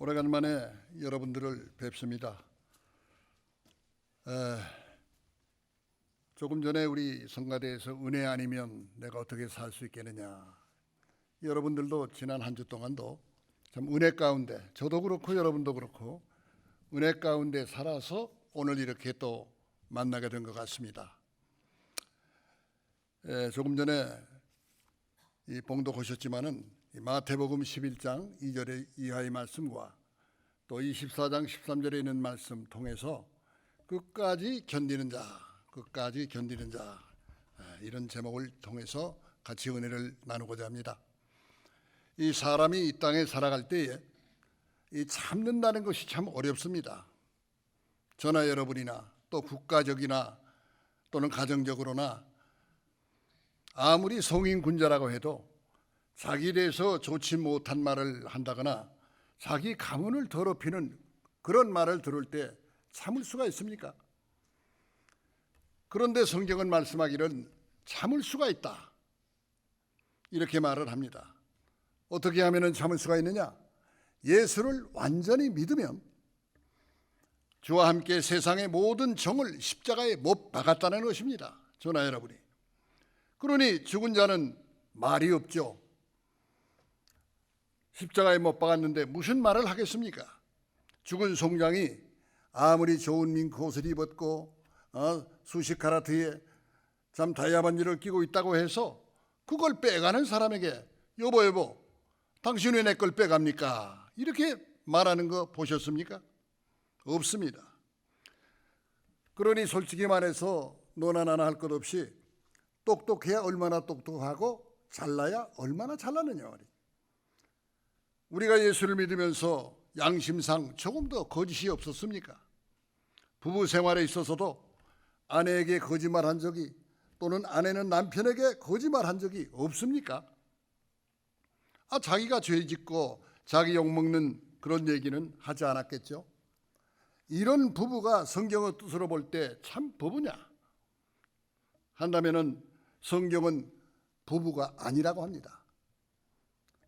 오래간만에 여러분들을 뵙습니다. 조금 전에 우리 성가대에서 은혜 아니면 내가 어떻게 살 수 있겠느냐. 여러분들도 지난 한 주 동안도 참 은혜 가운데, 저도 그렇고 여러분도 그렇고 은혜 가운데 살아서 오늘 이렇게 또 만나게 된 것 같습니다. 조금 전에 이 봉독하셨지만은 마태복음 11장 2절 이하의 말씀과 또 24장 13절에 있는 말씀 통해서 끝까지 견디는 자 이런 제목을 통해서 같이 은혜를 나누고자 합니다. 이 사람이 이 땅에 살아갈 때에 이 참는다는 것이 참 어렵습니다. 저나 여러분이나 또 국가적이나 또는 가정적으로나 아무리 성인군자라고 해도 자기에 대해서 좋지 못한 말을 한다거나 자기 가문을 더럽히는 그런 말을 들을 때 참을 수가 있습니까? 그런데 성경은 말씀하기를 참을 수가 있다, 이렇게 말을 합니다. 어떻게 하면 참을 수가 있느냐? 예수를 완전히 믿으면 주와 함께 세상의 모든 정을 십자가에 못 박았다는 것입니다. 저나 여러분이. 그러니 죽은 자는 말이 없죠. 십자가에 못 박았는데 무슨 말을 하겠습니까? 죽은 송장이 아무리 좋은 밍크 옷을 입었고 수십 카라트에 참 다이아반지를 끼고 있다고 해서 그걸 빼가는 사람에게 여보 당신 왜 내 걸 빼갑니까? 이렇게 말하는 거 보셨습니까? 없습니다. 그러니 솔직히 말해서 너나 나나 할 것 없이 똑똑해야 얼마나 똑똑하고 잘나야 얼마나 잘나느냐 말이에요. 우리가 예수를 믿으면서 양심상 조금 더 거짓이 없었습니까? 부부 생활에 있어서도 아내에게 거짓말한 적이 또는 아내는 남편에게 거짓말한 적이 없습니까? 자기가 죄짓고 자기 욕먹는 그런 얘기는 하지 않았겠죠? 이런 부부가 성경의 뜻으로 볼 때 참 부부냐 한다면은 성경은 부부가 아니라고 합니다.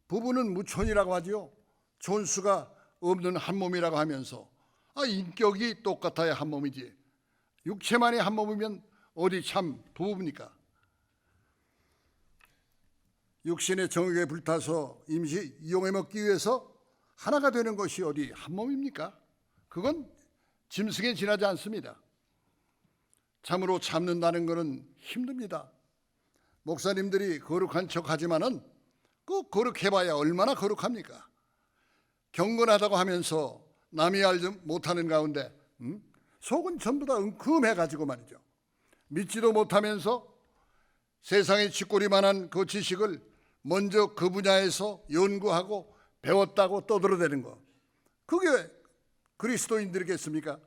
부부는 무촌이라고 하지요. 촌수가 없는 한 몸이라고 하면서 인격이 똑같아야 한 몸이지 육체만이 한 몸이면 어디 참 부부입니까? 육신의 정욕에 불타서 임시 이용해 먹기 위해서 하나가 되는 것이 어디 한 몸입니까? 그건 짐승에 지나지 않습니다. 참으로 참는다는 것은 힘듭니다. 목사님들이 거룩한 척 하지만은 그 거룩해봐야 얼마나 거룩합니까? 경건하다고 하면서 남이 알지 못하는 가운데 속은 전부 다 은큼해가지고 말이죠. 믿지도 못하면서 세상의 쥐꼬리만한 그 지식을 먼저 그 분야에서 연구하고 배웠다고 떠들어대는 거, 그게 그리스도인들이겠습니까?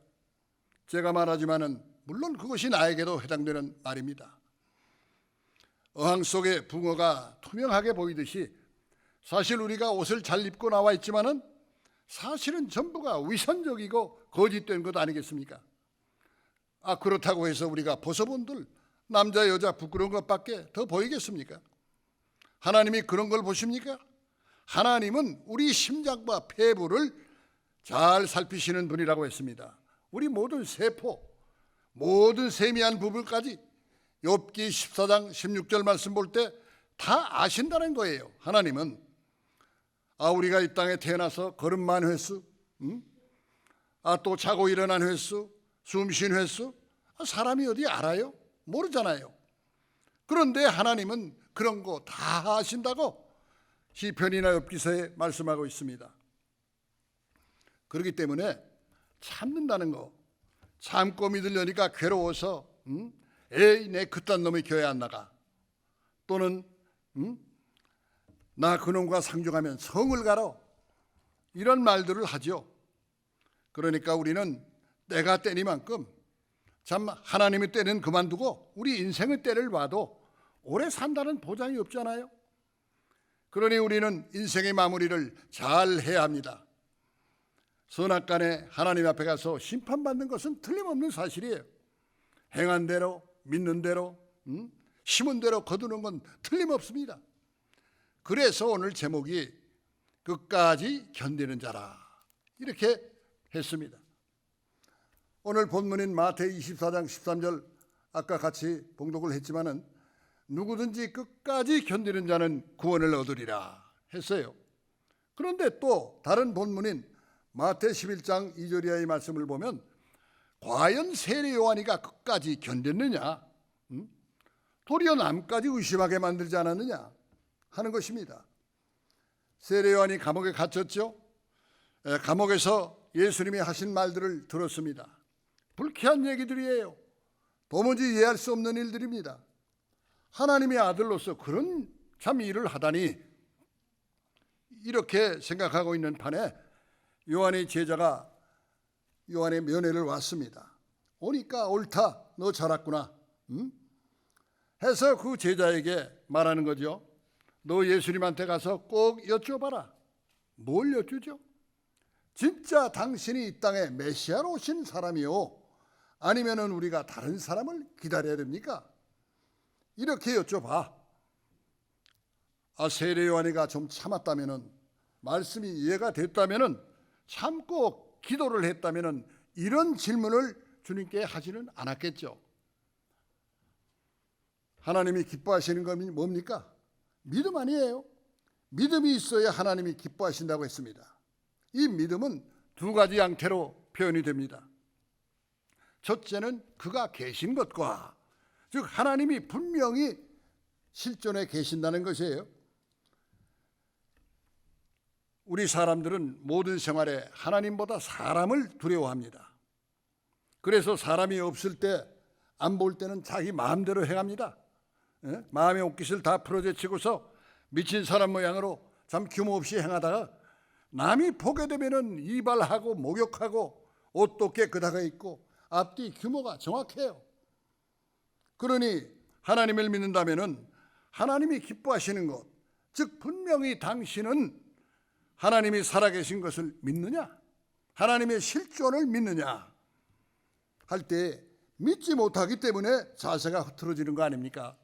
제가 말하지만은 물론 그것이 나에게도 해당되는 말입니다. 어항 속에 붕어가 투명하게 보이듯이 사실 우리가 옷을 잘 입고 나와 있지만은 사실은 전부가 위선적이고 거짓된 것 아니겠습니까? 그렇다고 해서 우리가 벗어본들 남자 여자 부끄러운 것밖에 더 보이겠습니까? 하나님이 그런 걸 보십니까? 하나님은 우리 심장과 폐부를 잘 살피시는 분이라고 했습니다. 우리 모든 세포, 모든 세미한 부분까지 욥기 14장 16절 말씀 볼 때 다 아신다는 거예요. 하나님은 우리가 이 땅에 태어나서 걸음만 횟수, 또 자고 일어난 횟수, 숨 쉰 횟수, 사람이 어디 알아요? 모르잖아요. 그런데 하나님은 그런 거 다 아신다고 시편이나 욥기서에 말씀하고 있습니다. 그렇기 때문에 참는다는 거, 참고 믿으려니까 괴로워서 에이 내 그딴 놈이 교회 안 나가, 또는 나 그놈과 상종하면 성을 가라, 이런 말들을 하죠. 그러니까 우리는 때가 때니만큼 참 하나님의 때는 그만두고 우리 인생의 때를 봐도 오래 산다는 보장이 없잖아요. 그러니 우리는 인생의 마무리를 잘 해야 합니다. 선악간에 하나님 앞에 가서 심판받는 것은 틀림없는 사실이에요. 행한 대로, 믿는 대로, 심은 대로 거두는 건 틀림없습니다. 그래서 오늘 제목이 끝까지 견디는 자라. 이렇게 했습니다. 오늘 본문인 마태 24장 13절 아까 같이 봉독을 했지만은 누구든지 끝까지 견디는 자는 구원을 얻으리라 했어요. 그런데 또 다른 본문인 마태 11장 2절 이하의 말씀을 보면 과연 세례 요한이가 끝까지 견뎠느냐? 도리어 남까지 의심하게 만들지 않았느냐 하는 것입니다. 세례 요한이 감옥에 갇혔죠. 감옥에서 예수님이 하신 말들을 들었습니다. 불쾌한 얘기들이에요. 도무지 이해할 수 없는 일들입니다. 하나님의 아들로서 그런 참 일을 하다니, 이렇게 생각하고 있는 판에 요한의 제자가 요한의 면회를 왔습니다. 오니까 옳다, 너 잘 왔구나 해서 그 제자에게 말하는 거죠. 너 예수님한테 가서 꼭 여쭤봐라. 뭘 여쭈죠? 진짜 당신이 이 땅에 메시아로 오신 사람이요, 아니면은 우리가 다른 사람을 기다려야 됩니까? 이렇게 여쭤봐. 세례 요한이가 좀 참았다면은, 말씀이 이해가 됐다면은, 참고 기도를 했다면은 이런 질문을 주님께 하지는 않았겠죠. 하나님이 기뻐하시는 것이 뭡니까? 믿음 아니에요? 믿음이 있어야 하나님이 기뻐하신다고 했습니다. 이 믿음은 두 가지 양태로 표현이 됩니다. 첫째는 그가 계신 것과, 즉 하나님이 분명히 실존에 계신다는 것이에요. 우리 사람들은 모든 생활에 하나님보다 사람을 두려워합니다. 그래서 사람이 없을 때, 안 볼 때는 자기 마음대로 행합니다. 마음의 옷깃을 다 풀어제치고서 미친 사람 모양으로 참 규모 없이 행하다가 남이 보게 되면은 이발하고 목욕하고 옷도 깨끗하게 입고 앞뒤 규모가 정확해요. 그러니 하나님을 믿는다면은 하나님이 기뻐하시는 것, 즉 분명히 당신은 하나님이 살아계신 것을 믿느냐, 하나님의 실존을 믿느냐 할 때 믿지 못하기 때문에 자세가 흐트러지는 거 아닙니까?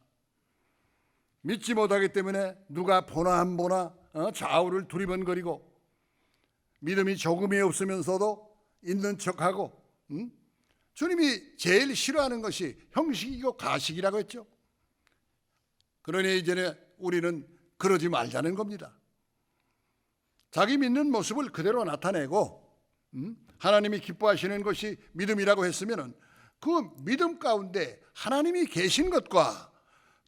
믿지 못하기 때문에 누가 보나 안 보나 좌우를 두리번거리고 믿음이 조금이 없으면서도 있는 척하고, 주님이 제일 싫어하는 것이 형식이고 가식이라고 했죠. 그러니 이제는 우리는 그러지 말자는 겁니다. 자기 믿는 모습을 그대로 나타내고 하나님이 기뻐하시는 것이 믿음이라고 했으면 그 믿음 가운데 하나님이 계신 것과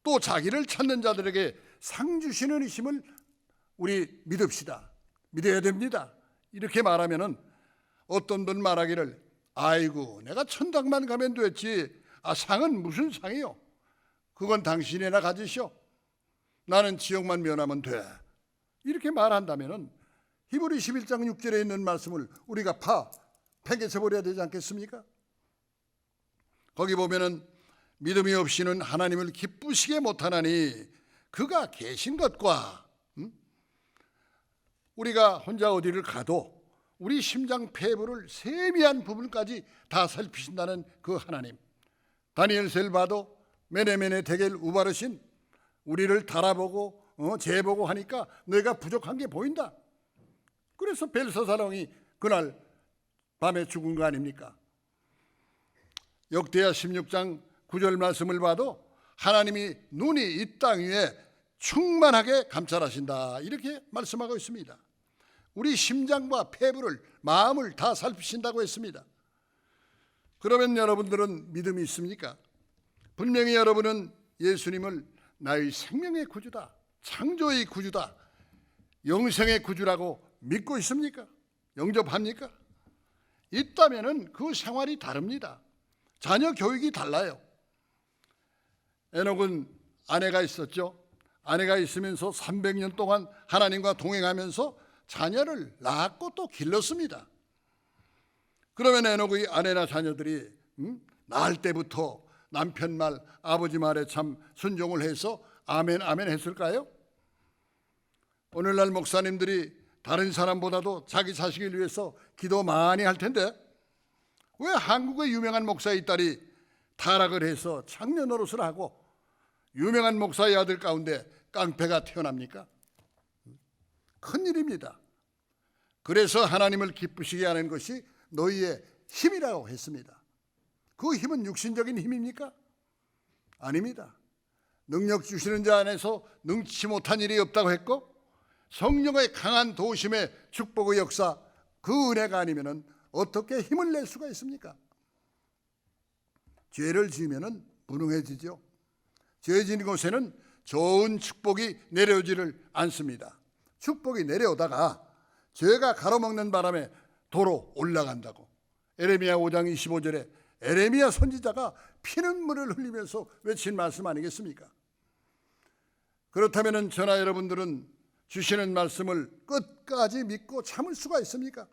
또 자기를 찾는 자들에게 상 주시는 이심을 우리 믿읍시다. 믿어야 됩니다. 이렇게 말하면은 어떤 분 말하기를, 아이고 내가 천당만 가면 됐지, 상은 무슨 상이요? 그건 당신이나 가지시오. 나는 지옥만 면하면 돼. 이렇게 말한다면은 히브리 11장 6절에 있는 말씀을 우리가 팽개쳐 버려야 되지 않겠습니까? 거기 보면은 믿음이 없이는 하나님을 기쁘시게 못하나니 그가 계신 것과, 우리가 혼자 어디를 가도 우리 심장 폐부를 세미한 부분까지 다 살피신다는 그 하나님, 다니엘서를 봐도 메네메네 데겔 우바르신 우리를 달아보고 재보고 하니까 너희가 부족한 게 보인다. 그래서 벨사사랑이 그날 밤에 죽은 거 아닙니까? 역대하 16장 9절 말씀을 봐도 하나님이 눈이 이 땅 위에 충만하게 감찰하신다, 이렇게 말씀하고 있습니다. 우리 심장과 폐부를, 마음을 다 살피신다고 했습니다. 그러면 여러분들은 믿음이 있습니까? 분명히 여러분은 예수님을 나의 생명의 구주다, 창조의 구주다, 영생의 구주라고 믿고 있습니까? 영접합니까? 있다면은 그 생활이 다릅니다. 자녀 교육이 달라요. 에녹은 아내가 있었죠. 아내가 있으면서 300년 동안 하나님과 동행하면서 자녀를 낳았고 또 길렀습니다. 그러면 에녹의 아내나 자녀들이 낳을 때부터 남편 말, 아버지 말에 참 순종을 해서 아멘 아멘 했을까요? 오늘날 목사님들이 다른 사람보다도 자기 자식을 위해서 기도 많이 할 텐데 왜 한국의 유명한 목사의 딸이 타락을 해서 창녀 노릇을 하고 유명한 목사의 아들 가운데 깡패가 태어납니까? 큰일입니다. 그래서 하나님을 기쁘시게 하는 것이 너희의 힘이라고 했습니다. 그 힘은 육신적인 힘입니까? 아닙니다. 능력 주시는 자 안에서 능치 못한 일이 없다고 했고, 성령의 강한 도우심의 축복의 역사, 그 은혜가 아니면 어떻게 힘을 낼 수가 있습니까? 죄를 지으면 무능해지죠. 죄 지은 곳에는 좋은 축복이 내려오지를 않습니다. 축복이 내려오다가 죄가 가로막는 바람에 도로 올라간다고. 에레미야 5장 25절에 에레미야 선지자가 피눈물을 흘리면서 외친 말씀 아니겠습니까? 그렇다면 저나 여러분들은 주시는 말씀을 끝까지 믿고 참을 수가 있습니까?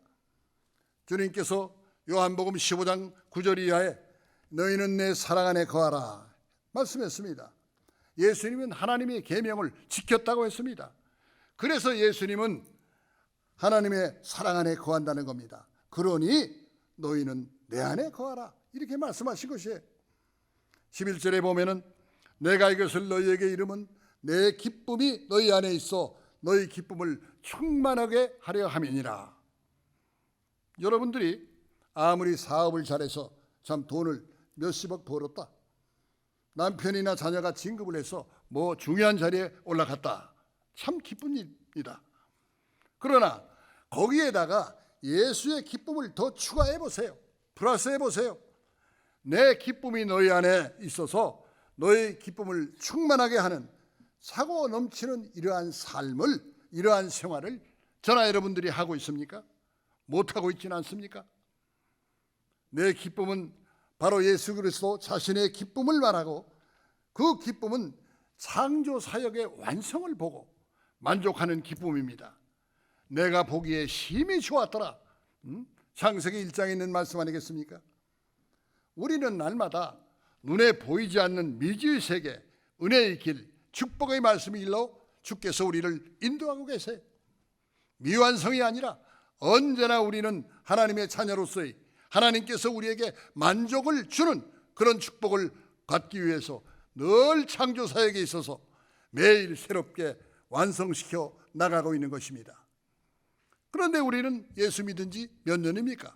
주님께서 요한복음 15장 9절 이하에 너희는 내 사랑 안에 거하라 말씀했습니다. 예수님은 하나님의 계명을 지켰다고 했습니다. 그래서 예수님은 하나님의 사랑 안에 거한다는 겁니다. 그러니 너희는 내 안에 거하라 이렇게 말씀하신 것이에요. 11절에 보면은 내가 이것을 너희에게 이름은 내 기쁨이 너희 안에 있어 너희 기쁨을 충만하게 하려 함이니라. 여러분들이 아무리 사업을 잘해서 참 돈을 몇십억 벌었다, 남편이나 자녀가 진급을 해서 뭐 중요한 자리에 올라갔다, 참 기쁜 일이다. 그러나 거기에다가 예수의 기쁨을 더 추가해 보세요. 플러스해 보세요. 내 기쁨이 너희 안에 있어서 너희 기쁨을 충만하게 하는 사고 넘치는 이러한 삶을, 이러한 생활을 저나 여러분들이 하고 있습니까? 못하고 있지는 않습니까? 내 기쁨은 바로 예수 그리스도 자신의 기쁨을 말하고, 그 기쁨은 창조 사역의 완성을 보고 만족하는 기쁨입니다. 내가 보기에 심히 좋았더라. 창세기 1장에 있는 말씀 아니겠습니까? 우리는 날마다 눈에 보이지 않는 미지의 세계, 은혜의 길, 축복의 말씀이 일러 주께서 우리를 인도하고 계세요. 미완성이 아니라 언제나 우리는 하나님의 자녀로서의 하나님께서 우리에게 만족을 주는 그런 축복을 갖기 위해서 늘 창조 사역에 있어서 매일 새롭게 완성시켜 나가고 있는 것입니다. 그런데 우리는 예수 믿은 지 몇 년입니까?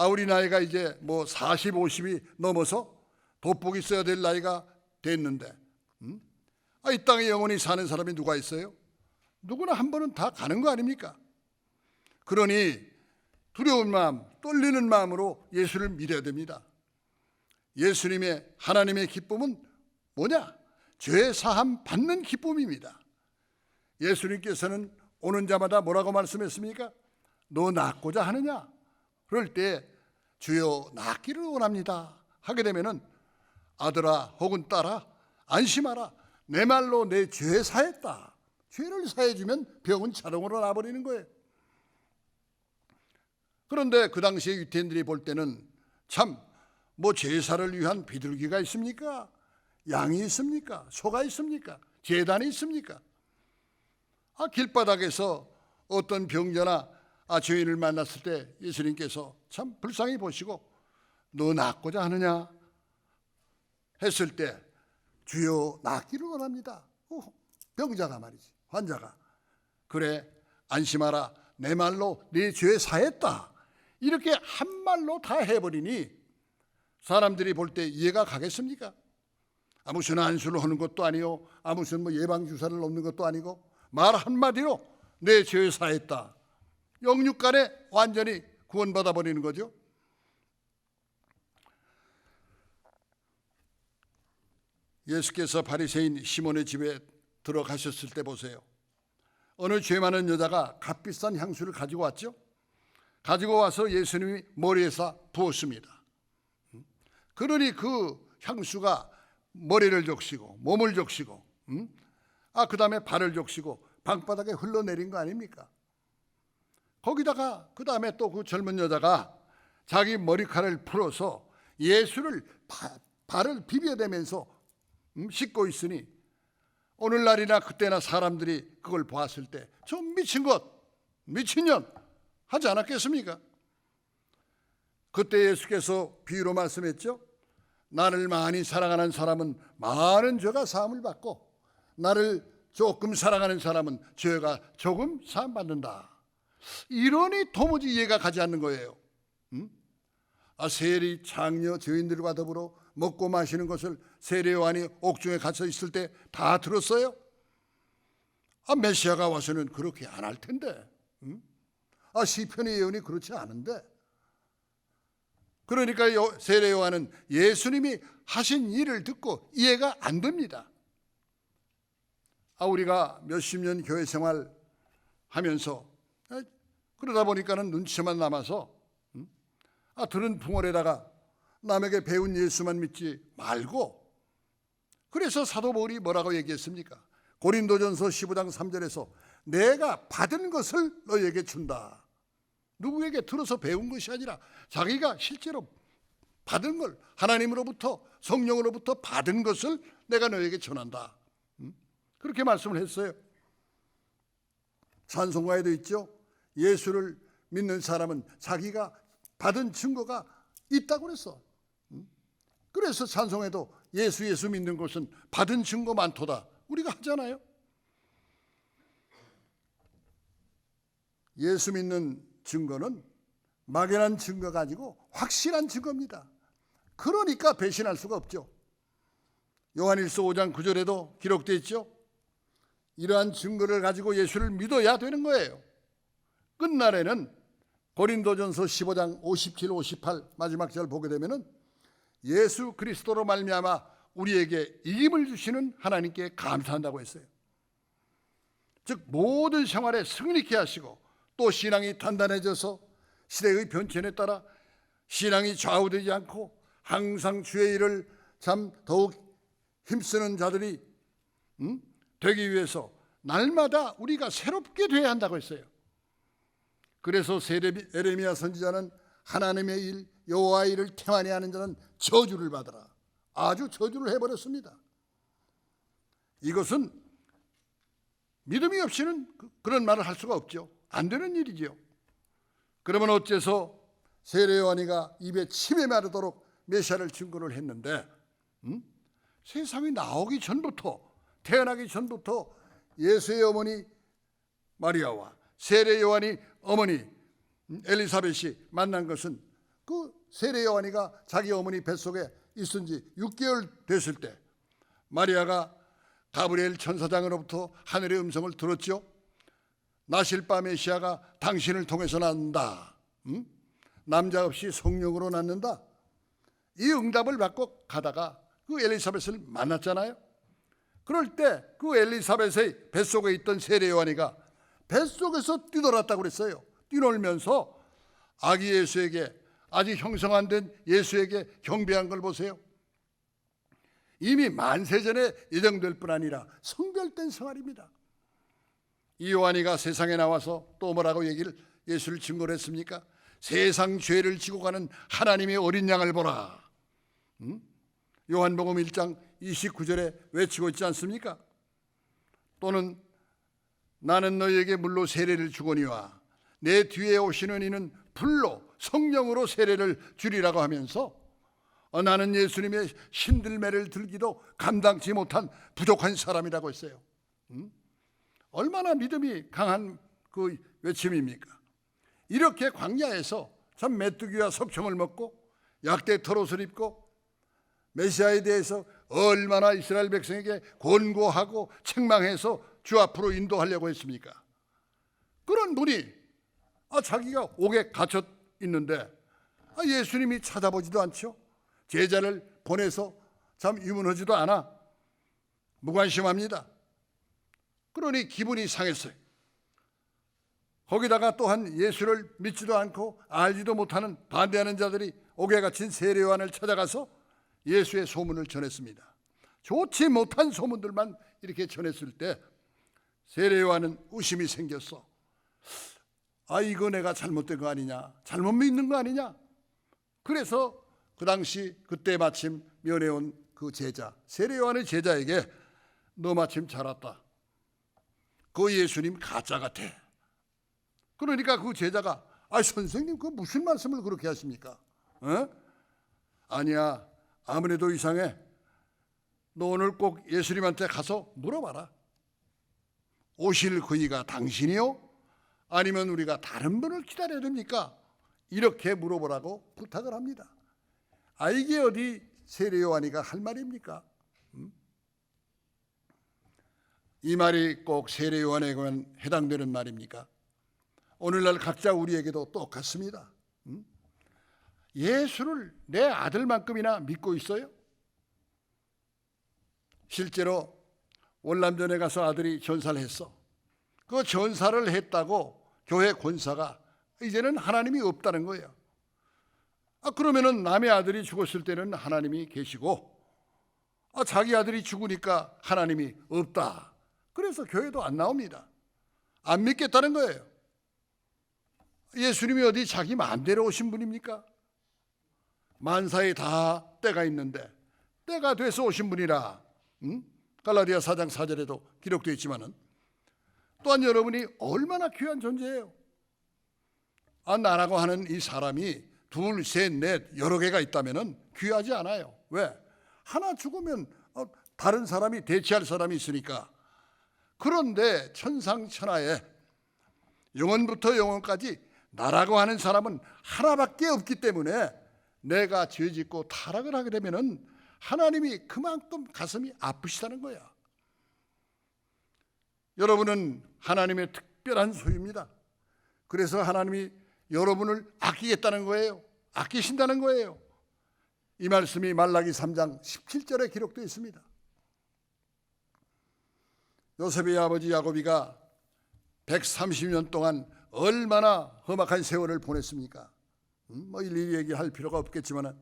우리 나이가 이제 뭐 40, 50이 넘어서 돋보기 써야 될 나이가 됐는데, 이 땅에 영원히 사는 사람이 누가 있어요? 누구나 한 번은 다 가는 거 아닙니까? 그러니 두려운 마음, 떨리는 마음으로 예수를 믿어야 됩니다. 예수님의 하나님의 기쁨은 뭐냐? 죄 사함 받는 기쁨입니다. 예수님께서는 오는 자마다 뭐라고 말씀했습니까? 너 낫고자 하느냐? 그럴 때 주여 낫기를 원합니다 하게 되면은 아들아 혹은 딸아 안심하라, 내 말로 내 죄 사했다. 죄를 사해주면 병은 자동으로 나아버리는 거예요. 그런데 그 당시에 유태인들이 볼 때는 참 뭐 제사를 위한 비둘기가 있습니까? 양이 있습니까? 소가 있습니까? 제단이 있습니까? 길바닥에서 어떤 병자나 죄인을 만났을 때 예수님께서 참 불쌍히 보시고 너 낫고자 하느냐 했을 때 주여 낫기를 원합니다. 병자가 말이지, 환자가. 그래 안심하라, 내 말로 네 죄 사했다. 이렇게 한 말로 다 해버리니 사람들이 볼 때 이해가 가겠습니까? 무슨 안수를 하는 것도 아니요, 무슨 뭐 예방주사를 놓는 것도 아니고 말 한마디로 내 죄 사했다. 영육간에 완전히 구원받아 버리는 거죠. 예수께서 바리새인 시몬의 집에 들어가셨을 때 보세요. 어느 죄 많은 여자가 값비싼 향수를 가지고 왔죠. 가지고 와서 예수님이 머리에서 부었습니다. 그러니 그 향수가 머리를 적시고 몸을 적시고 그 다음에 발을 적시고 방바닥에 흘러내린 거 아닙니까? 거기다가 그 다음에 또 그 젊은 여자가 자기 머리카락을 풀어서 예수를 발을 비벼대면서 씻고 있으니 오늘날이나 그때나 사람들이 그걸 보았을 때 좀 미친 것, 미친년 하지 않았겠습니까? 그때 예수께서 비유로 말씀했죠. 나를 많이 사랑하는 사람은 많은 죄가 사함을 받고 나를 조금 사랑하는 사람은 죄가 조금 사함받는다. 이러니 도무지 이해가 가지 않는 거예요. 세리, 장녀, 죄인들과 더불어 먹고 마시는 것을 세례 요한이 옥중에 갇혀 있을 때 다 들었어요? 메시아가 와서는 그렇게 안 할 텐데. 시편의 예언이 그렇지 않은데. 그러니까 세례 요한은 예수님이 하신 일을 듣고 이해가 안 됩니다. 우리가 몇십 년 교회 생활 하면서 그러다 보니까는 눈치만 남아서 들은 풍월에다가 남에게 배운 예수만 믿지 말고, 그래서 사도 바울이 뭐라고 얘기했습니까? 고린도전서 15장 3절에서 내가 받은 것을 너희에게 준다. 누구에게 들어서 배운 것이 아니라 자기가 실제로 받은 걸, 하나님으로부터, 성령으로부터 받은 것을 내가 너희에게 전한다. 그렇게 말씀을 했어요. 찬송가에도 있죠. 예수를 믿는 사람은 자기가 받은 증거가 있다고 그랬어. 그래서 찬송에도 예수 믿는 것은 받은 증거 많도다 우리가 하잖아요. 예수 믿는 증거는 막연한 증거가 아니고 확실한 증거입니다. 그러니까 배신할 수가 없죠. 요한일서 5장 9절에도 기록되어 있죠. 이러한 증거를 가지고 예수를 믿어야 되는 거예요. 끝날에는 고린도전서 15장 57, 58 마지막 절 보게 되면은 예수 그리스도로 말미암아 우리에게 이김을 주시는 하나님께 감사한다고 했어요. 즉 모든 생활에 승리케 하시고 또 신앙이 단단해져서 시대의 변천에 따라 신앙이 좌우되지 않고 항상 주의 일을 참 더욱 힘쓰는 자들이 되기 위해서 날마다 우리가 새롭게 돼야 한다고 했어요. 그래서 에레미야 선지자는 하나님의 일, 여호와의 일을 태만히 하는 자는 저주를 받으라. 아주 저주를 해버렸습니다. 이것은 믿음이 없이는 그런 말을 할 수가 없죠. 안 되는 일이지요. 그러면 어째서 세례 요한이가 입에 침에 마르도록 메시아를 증거를 했는데 세상이 나오기 전부터, 태어나기 전부터 예수의 어머니 마리아와 세례 요한이 어머니 엘리사벳이 만난 것은 그 세례 요한이가 자기 어머니 뱃속에 있은 지 6개월 됐을 때 마리아가 가브리엘 천사장으로부터 하늘의 음성을 들었죠. 나실바 메시아가 당신을 통해서 낳는다. 남자 없이 성령으로 낳는다. 이 응답을 받고 가다가 그 엘리사벳을 만났잖아요. 그럴 때 그 엘리사벳의 뱃속에 있던 세례 요한이가 뱃속에서 뛰놀았다고 그랬어요. 뛰놀면서 아기 예수에게, 아직 형성 안 된 예수에게 경배한 걸 보세요. 이미 만세전에 예정될 뿐 아니라 성별된 생활입니다. 이 요한이가 세상에 나와서 또 뭐라고 예수를 증거를 했습니까? 세상 죄를 지고 가는 하나님의 어린 양을 보라. 요한복음 1장 29절에 외치고 있지 않습니까? 또는 나는 너희에게 물로 세례를 주거니와 내 뒤에 오시는 이는 불로 성령으로 세례를 주리라고 하면서 나는 예수님의 신들매를 들기도 감당치 못한 부족한 사람이라고 했어요. 얼마나 믿음이 강한 그 외침입니까? 이렇게 광야에서 참 메뚜기와 석청을 먹고 약대 털옷을 입고 메시아에 대해서 얼마나 이스라엘 백성에게 권고하고 책망해서 주 앞으로 인도하려고 했습니까? 그런 분이 자기가 옥에 갇혀 있는데 예수님이 찾아보지도 않죠. 제자를 보내서 참 유문하지도 않아. 무관심합니다. 그러니 기분이 상했어요. 거기다가 또한 예수를 믿지도 않고 알지도 못하는 반대하는 자들이 옥에 갇힌 세례 요한을 찾아가서 예수의 소문을 전했습니다. 좋지 못한 소문들만 이렇게 전했을 때 세례 요한은 의심이 생겼어. 이거 내가 잘못된 거 아니냐, 잘못 믿는 거 아니냐. 그래서 그 당시 그때 마침 면회온 그 제자, 세례 요한의 제자에게 너 마침 잘 왔다. 그 예수님 가짜 같아. 그러니까 그 제자가 선생님 그 무슨 말씀을 그렇게 하십니까? 아니야, 아무래도 이상해. 너 오늘 꼭 예수님한테 가서 물어봐라. 오실 그이가 당신이요? 아니면 우리가 다른 분을 기다려야 됩니까? 이렇게 물어보라고 부탁을 합니다. 이게 어디 세례 요한이가 할 말입니까? 이 말이 꼭 세례 요한에게만 해당되는 말입니까? 오늘날 각자 우리에게도 똑같습니다. 예수를 내 아들만큼이나 믿고 있어요? 실제로 월남전에 가서 아들이 전사를 했어. 그 전사를 했다고 교회 권사가 이제는 하나님이 없다는 거예요. 그러면은 남의 아들이 죽었을 때는 하나님이 계시고, 자기 아들이 죽으니까 하나님이 없다. 그래서 교회도 안 나옵니다. 안 믿겠다는 거예요. 예수님이 어디 자기 마음대로 오신 분입니까? 만사에 다 때가 있는데 때가 돼서 오신 분이라 갈라디아 4장 4절에도 기록되어 있지만은, 또한 여러분이 얼마나 귀한 존재예요. 나라고 하는 이 사람이 둘, 셋, 넷 여러 개가 있다면은 귀하지 않아요. 왜? 하나 죽으면 다른 사람이 대체할 사람이 있으니까. 그런데 천상천하에 영원부터 영원까지 나라고 하는 사람은 하나밖에 없기 때문에 내가 죄짓고 타락을 하게 되면은 하나님이 그만큼 가슴이 아프시다는 거야. 여러분은 하나님의 특별한 소유입니다. 그래서 하나님이 여러분을 아끼겠다는 거예요. 아끼신다는 거예요. 이 말씀이 말라기 3장 17절에 기록되어 있습니다. 요셉의 아버지 야곱이가 130년 동안 얼마나 험악한 세월을 보냈습니까? 일일이 얘기할 필요가 없겠지만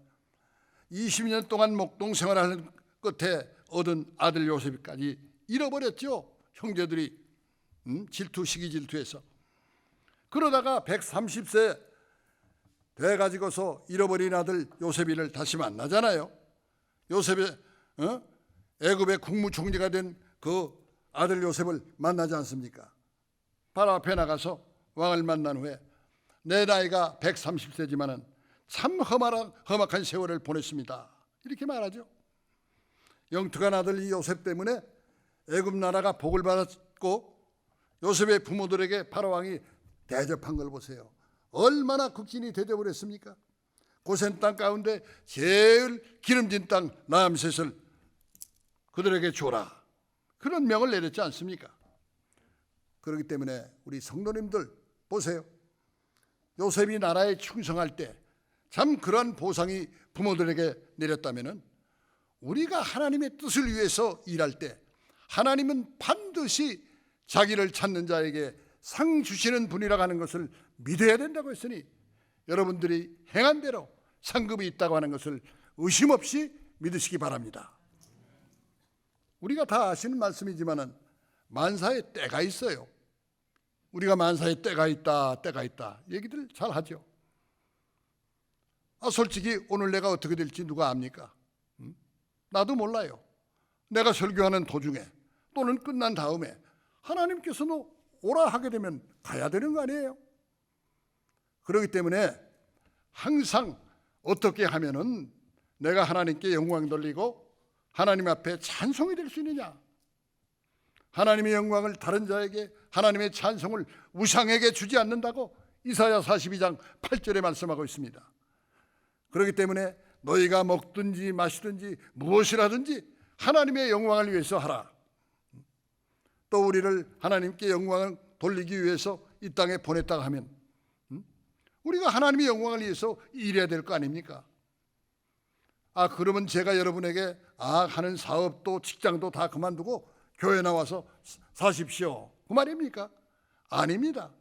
20년 동안 목동 생활하는 끝에 얻은 아들 요셉까지 잃어버렸죠. 형제들이 시기 질투해서. 그러다가 130세 돼가지고서 잃어버린 아들 요셉이를 다시 만나잖아요. 요셉의 애굽의 국무총리가 된 그 아들 요셉을 만나지 않습니까? 바로 앞에 나가서 왕을 만난 후에 내 나이가 130세지만은 참 험악한 세월을 보냈습니다. 이렇게 말하죠. 영특한 아들 이 요셉 때문에 애굽 나라가 복을 받았고 요셉의 부모들에게 바로 왕이 대접한 걸 보세요. 얼마나 극진히 대접을 했습니까? 고센 땅 가운데 제일 기름진 땅 라암셋을 그들에게 줘라. 그런 명을 내렸지 않습니까? 그렇기 때문에 우리 성도님들 보세요. 요셉이 나라에 충성할 때 참 그러한 보상이 부모들에게 내렸다면은 우리가 하나님의 뜻을 위해서 일할 때 하나님은 반드시 자기를 찾는 자에게 상 주시는 분이라고 하는 것을 믿어야 된다고 했으니 여러분들이 행한 대로 상급이 있다고 하는 것을 의심 없이 믿으시기 바랍니다. 우리가 다 아시는 말씀이지만은 만사에 때가 있어요. 우리가 만사에 때가 있다 얘기들 잘 하죠. 솔직히 오늘 내가 어떻게 될지 누가 압니까? 나도 몰라요. 내가 설교하는 도중에 또는 끝난 다음에 하나님께서는 오라 하게 되면 가야 되는 거 아니에요? 그렇기 때문에 항상 어떻게 하면은 내가 하나님께 영광 돌리고 하나님 앞에 찬송이 될 수 있느냐? 하나님의 영광을 다른 자에게, 하나님의 찬송을 우상에게 주지 않는다고 이사야 42장 8절에 말씀하고 있습니다. 그렇기 때문에 너희가 먹든지 마시든지 무엇을 하든지 하나님의 영광을 위해서 하라. 또 우리를 하나님께 영광을 돌리기 위해서 이 땅에 보냈다고 하면 우리가 하나님의 영광을 위해서 일해야 될 거 아닙니까? 그러면 제가 여러분에게 하는 사업도 직장도 다 그만두고 교회 나와서 사십시오, 그 말입니까? 아닙니다.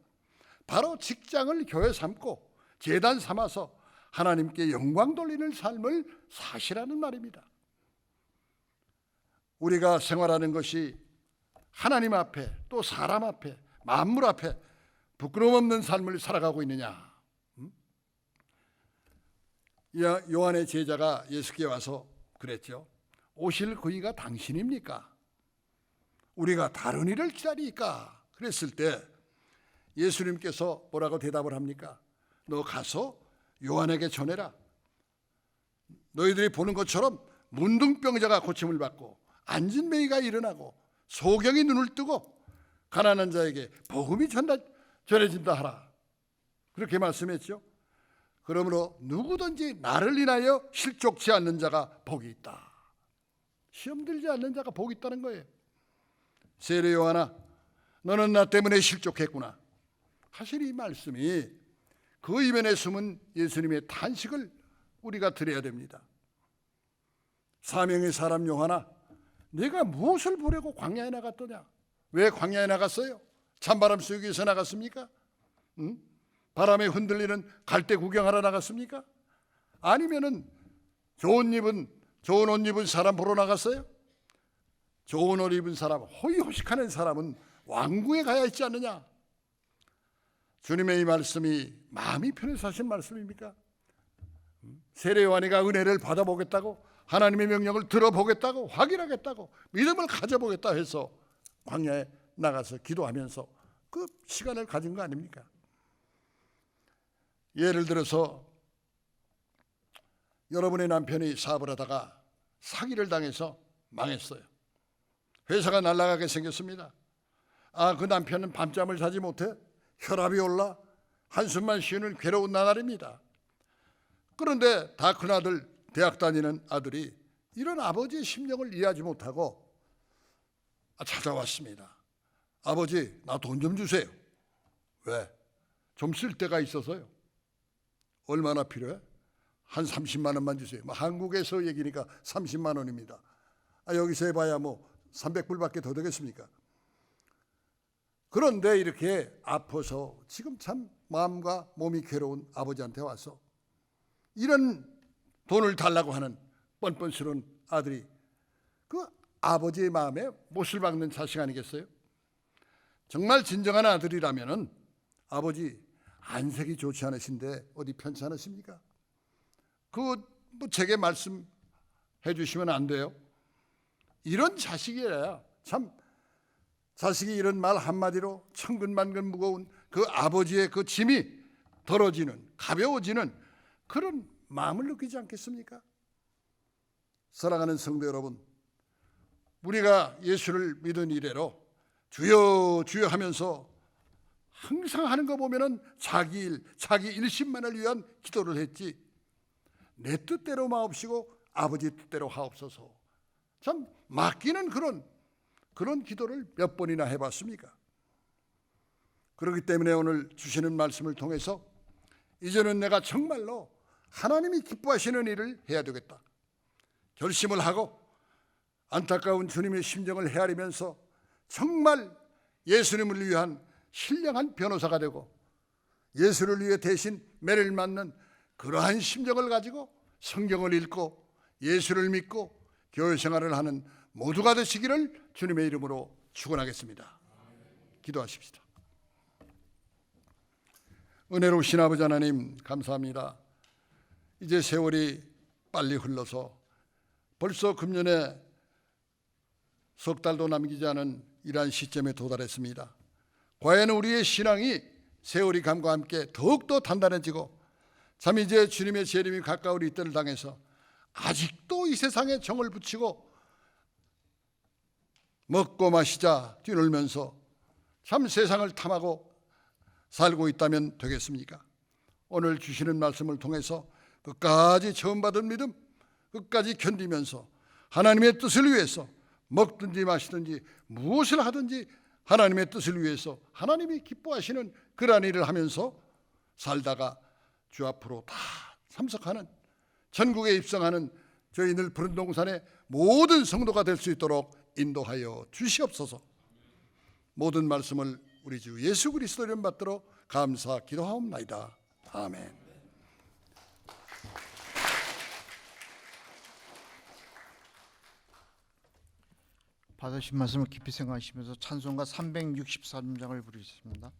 바로 직장을 교회 삼고 제단 삼아서 하나님께 영광 돌리는 삶을 사시라는 말입니다. 우리가 생활하는 것이 하나님 앞에 또 사람 앞에 만물 앞에 부끄러움 없는 삶을 살아가고 있느냐? 요한의 제자가 예수께 와서 그랬죠. 오실 그이가 당신입니까? 우리가 다른 이를 기다리까? 그랬을 때 예수님께서 뭐라고 대답을 합니까? 너 가서 요한에게 전해라. 너희들이 보는 것처럼 문둥병자가 고침을 받고 앉은 맹이가 일어나고 소경이 눈을 뜨고 가난한 자에게 복음이 전해진다 하라. 그렇게 말씀했죠. 그러므로 누구든지 나를 인하여 실족치 않는 자가 복이 있다. 시험 들지 않는 자가 복이 있다는 거예요. 세례 요한아, 너는 나 때문에 실족했구나 하신 이 말씀이 그 이면에 숨은 예수님의 탄식을 우리가 들어야 됩니다. 사명의 사람 요한아, 네가 무엇을 보려고 광야에 나갔더냐? 왜 광야에 나갔어요? 찬바람 쐬기위해서 나갔습니까? 바람에 흔들리는 갈대 구경하러 나갔습니까? 아니면은 좋은 옷 입은 사람 보러 나갔어요? 좋은 옷 입은 사람, 호의호식하는 사람은 왕궁에 가야 있지 않느냐? 주님의 이 말씀이 마음이 편해서 하신 말씀입니까? 세례 요한이가 은혜를 받아보겠다고, 하나님의 명령을 들어보겠다고, 확인하겠다고, 믿음을 가져보겠다 해서 광야에 나가서 기도하면서 그 시간을 가진 거 아닙니까? 예를 들어서 여러분의 남편이 사업을 하다가 사기를 당해서 망했어요. 회사가 날아가게 생겼습니다. 그 남편은 밤잠을 자지 못해 혈압이 올라 한숨만 쉬는 괴로운 나날입니다. 그런데 다 큰아들, 대학 다니는 아들이 이런 아버지의 심정을 이해하지 못하고 찾아왔습니다. 아버지, 나 돈 좀 주세요. 왜? 좀 쓸 데가 있어서요. 얼마나 필요해? 한 30만 원만 주세요. 한국에서 얘기니까 30만 원입니다. 여기서 해봐야 300불밖에 더 되겠습니까? 그런데 이렇게 아파서 지금 참 마음과 몸이 괴로운 아버지한테 와서 이런 돈을 달라고 하는 뻔뻔스러운 아들이 그 아버지의 마음에 못을 박는 자식 아니겠어요? 정말 진정한 아들이라면은 아버지 안색이 좋지 않으신데 어디 편치 않으십니까? 제게 말씀해 주시면 안 돼요? 이런 자식이라야 참 자식이 이런 말 한마디로 천근만근 무거운 그 아버지의 그 짐이 덜어지는, 가벼워지는 그런 마음을 느끼지 않겠습니까? 사랑하는 성도 여러분, 우리가 예수를 믿은 이래로 주여 주여 하면서 항상 하는 거 보면은 자기 일, 자기 일심만을 위한 기도를 했지, 내 뜻대로 마옵시고 아버지 뜻대로 하옵소서, 참 맡기는 그런 기도를 몇 번이나 해봤습니까? 그렇기 때문에 오늘 주시는 말씀을 통해서 이제는 내가 정말로 하나님이 기뻐하시는 일을 해야 되겠다 결심을 하고 안타까운 주님의 심정을 헤아리면서 정말 예수님을 위한 신령한 변호사가 되고 예수를 위해 대신 매를 맞는 그러한 심정을 가지고 성경을 읽고 예수를 믿고 교회 생활을 하는 모두가 되시기를 주님의 이름으로 축원하겠습니다. 기도하십시다. 은혜로우신 아버지 하나님, 감사합니다. 이제 세월이 빨리 흘러서 벌써 금년에 석 달도 남기지 않은 이러한 시점에 도달했습니다. 과연 우리의 신앙이 세월이 감과 함께 더욱더 단단해지고 참 이제 주님의 재림이 가까울 이때를 당해서 아직도 이 세상에 정을 붙이고 먹고 마시자 뛰놀면서 참 세상을 탐하고 살고 있다면 되겠습니까? 오늘 주시는 말씀을 통해서 끝까지 처음 받은 믿음, 끝까지 견디면서 하나님의 뜻을 위해서 먹든지 마시든지 무엇을 하든지 하나님의 뜻을 위해서 하나님이 기뻐하시는 그러한 일을 하면서 살다가 주 앞으로 다 참석하는, 전국에 입성하는 저희 늘 푸른 동산의 모든 성도가 될 수 있도록 인도하여 주시옵소서. 모든 말씀을 우리 주 예수 그리스도 이름 받들어 감사 기도하옵나이다. 아멘. 받으신 말씀을 깊이 생각하시면서 찬송가 363장을 부르겠습니다.